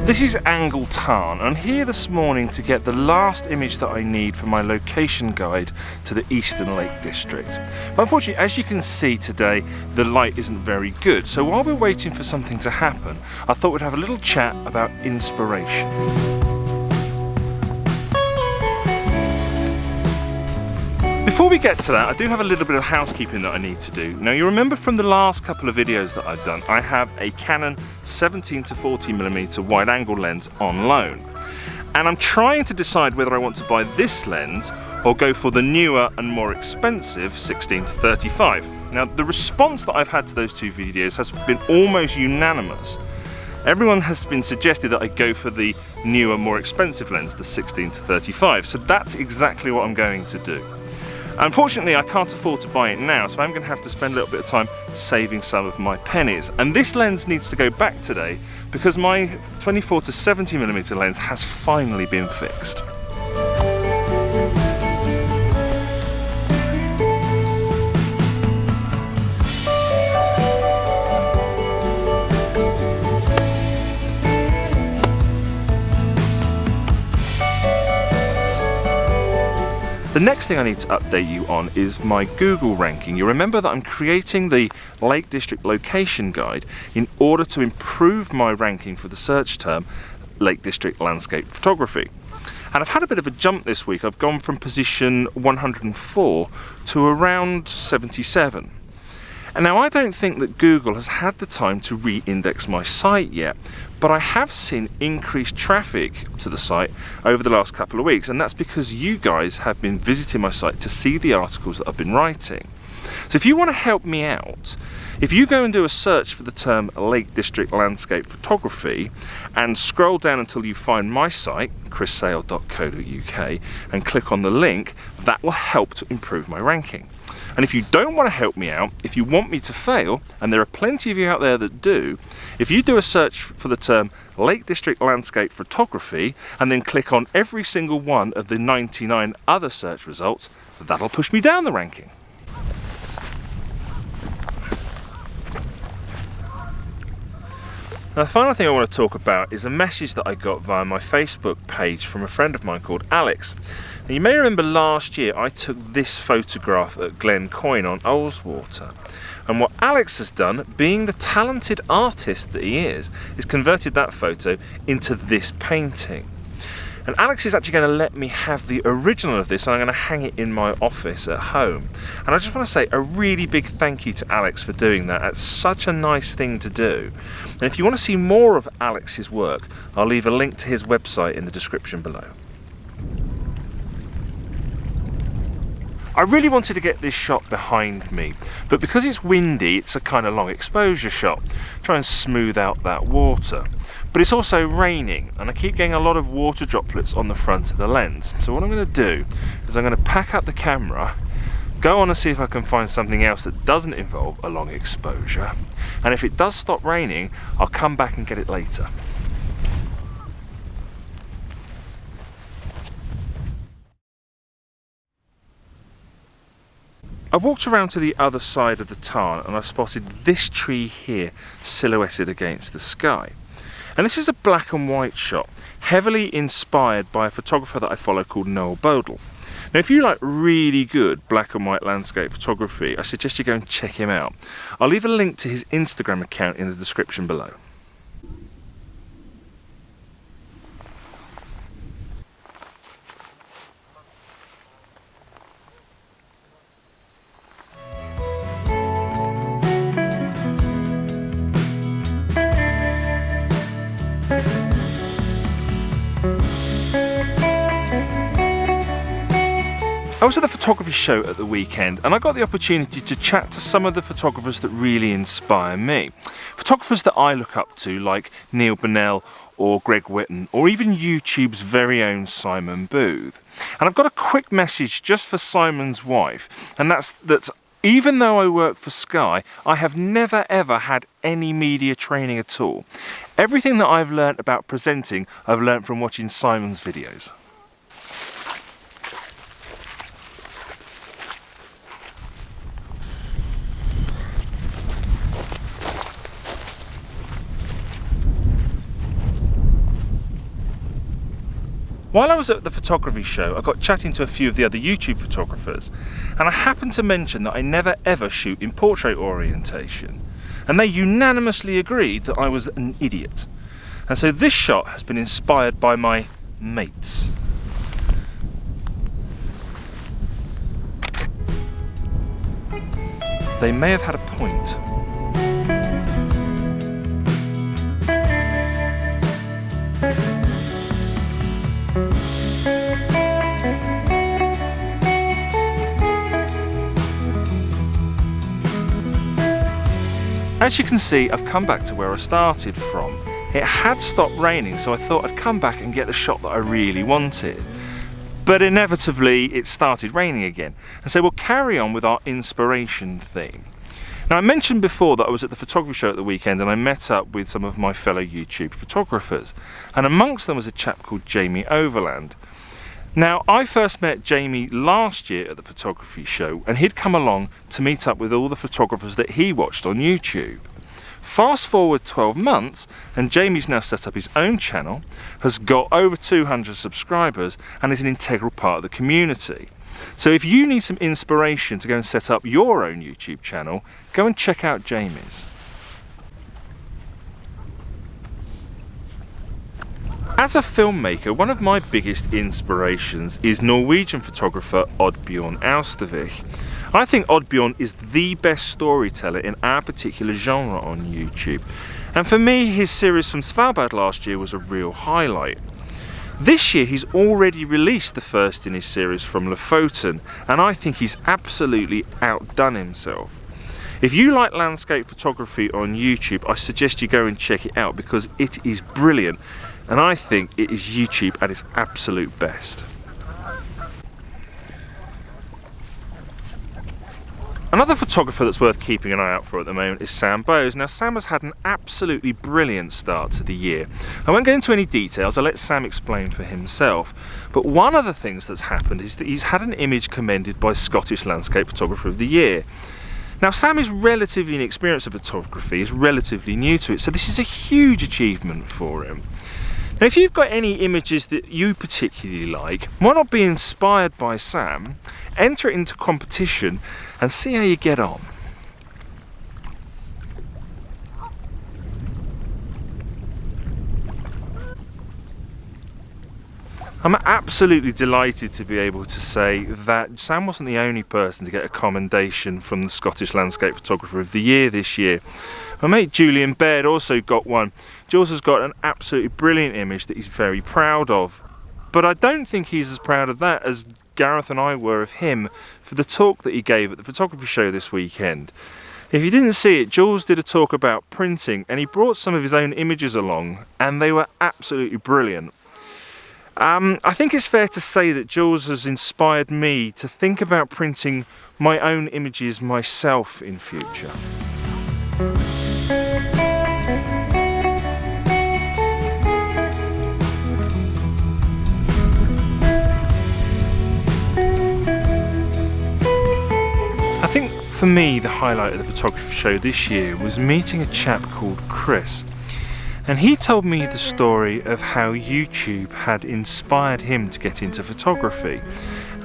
This is Angle Tarn, and I'm here this morning to get the last image that I need for my location guide to the Eastern Lake District. But unfortunately, as you can see today, the light isn't very good. So while we're waiting for something to happen, I thought we'd have a little chat about inspiration. Before we get to that, I do have a little bit of housekeeping that I need to do. Now, you remember from the last couple of videos that I've done, I have a Canon 17 to 40mm wide angle lens on loan. And I'm trying to decide whether I want to buy this lens or go for the newer and more expensive 16 to 35. Now, the response that I've had to those two videos has been almost unanimous. Everyone has been suggested that I go for the newer, more expensive lens, the 16 to 35. So that's exactly what I'm going to do. Unfortunately, I can't afford to buy it now, so I'm going to have to spend a little bit of time saving some of my pennies. And this lens needs to go back today because my 24 to 70mm lens has finally been fixed. The next thing I need to update you on is my Google ranking. You remember that I'm creating the Lake District location guide in order to improve my ranking for the search term Lake District landscape photography. And I've had a bit of a jump this week. I've gone from position 104 to around 77. And now I don't think that Google has had the time to re-index my site yet, but I have seen increased traffic to the site over the last couple of weeks, and that's because you guys have been visiting my site to see the articles that I've been writing. So if you want to help me out, if you go and do a search for the term Lake District Landscape Photography and scroll down until you find my site, chrissale.co.uk, and click on the link, that will help to improve my ranking. And if you don't want to help me out, if you want me to fail, and there are plenty of you out there that do, if you do a search for the term Lake District Landscape Photography and then click on every single one of the 99 other search results, that'll push me down the ranking. Now, the final thing I want to talk about is a message that I got via my Facebook page from a friend of mine called Alex. Now, you may remember last year I took this photograph at Glen Coyne on Ullswater. And what Alex has done, being the talented artist that he is converted that photo into this painting. And Alex is actually going to let me have the original of this, and I'm going to hang it in my office at home. And I just want to say a really big thank you to Alex for doing that. It's such a nice thing to do. And if you want to see more of Alex's work, I'll leave a link to his website in the description below. I really wanted to get this shot behind me, but because it's windy, it's a kind of long exposure shot. Try and smooth out that water. But it's also raining, and I keep getting a lot of water droplets on the front of the lens. So what I'm going to do is I'm going to pack up the camera, go on and see if I can find something else that doesn't involve a long exposure. And if it does stop raining, I'll come back and get it later. I walked around to the other side of the tarn and I spotted this tree here silhouetted against the sky. And this is a black and white shot, heavily inspired by a photographer that I follow called NOLA Bodil. Now, if you like really good black and white landscape photography, I suggest you go and check him out. I'll leave a link to his Instagram account in the description below. I was at the photography show at the weekend and I got the opportunity to chat to some of the photographers that really inspire me. Photographers that I look up to, like Neil Bonnell or Greg Whitten, or even YouTube's very own Simon Booth. And I've got a quick message just for Simon's wife, and that's that even though I work for Sky, I have never ever had any media training at all. Everything that I've learnt about presenting, I've learnt from watching Simon's videos. While I was at the photography show, I got chatting to a few of the other YouTube photographers, and I happened to mention that I never ever shoot in portrait orientation, and they unanimously agreed that I was an idiot. And so this shot has been inspired by my mates. They may have had a point. As you can see, I've come back to where I started from. It had stopped raining, so I thought I'd come back and get the shot that I really wanted. But inevitably, it started raining again. And so we'll carry on with our inspiration theme. Now, I mentioned before that I was at the photography show at the weekend and I met up with some of my fellow YouTube photographers. And amongst them was a chap called Jamie Overland. Now, I first met Jamie last year at the photography show, and he'd come along to meet up with all the photographers that he watched on YouTube. Fast forward 12 months, and Jamie's now set up his own channel, has got over 200 subscribers, and is an integral part of the community. So if you need some inspiration to go and set up your own YouTube channel, go and check out Jamie's. As a filmmaker, one of my biggest inspirations is Norwegian photographer Oddbjorn Austevik. I think Oddbjorn is the best storyteller in our particular genre on YouTube. And for me, his series from Svalbard last year was a real highlight. This year, he's already released the first in his series from Lofoten, and I think he's absolutely outdone himself. If you like landscape photography on YouTube, I suggest you go and check it out because it is brilliant. And I think it is YouTube at its absolute best. Another photographer that's worth keeping an eye out for at the moment is Sam Bose. Now, Sam has had an absolutely brilliant start to the year. I won't go into any details, I'll let Sam explain for himself. But one of the things that's happened is that he's had an image commended by Scottish Landscape Photographer of the Year. Now, Sam is relatively inexperienced in photography, is relatively new to it, so this is a huge achievement for him. Now, if you've got any images that you particularly like, why not be inspired by Sam, enter it into competition and see how you get on. I'm absolutely delighted to be able to say that Sam wasn't the only person to get a commendation from the Scottish Landscape Photographer of the Year this year. My mate Julian Baird also got one. Jules has got an absolutely brilliant image that he's very proud of. But I don't think he's as proud of that as Gareth and I were of him for the talk that he gave at the photography show this weekend. If you didn't see it, Jules did a talk about printing and he brought some of his own images along and they were absolutely brilliant. I think it's fair to say that Jules has inspired me to think about printing my own images myself in future. I think for me the highlight of the photography show this year was meeting a chap called Chris. And he told me the story of how YouTube had inspired him to get into photography.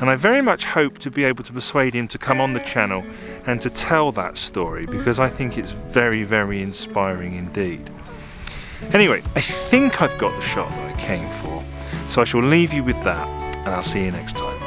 And I very much hope to be able to persuade him to come on the channel and to tell that story because I think it's very, very inspiring indeed. Anyway, I think I've got the shot that I came for. So I shall leave you with that and I'll see you next time.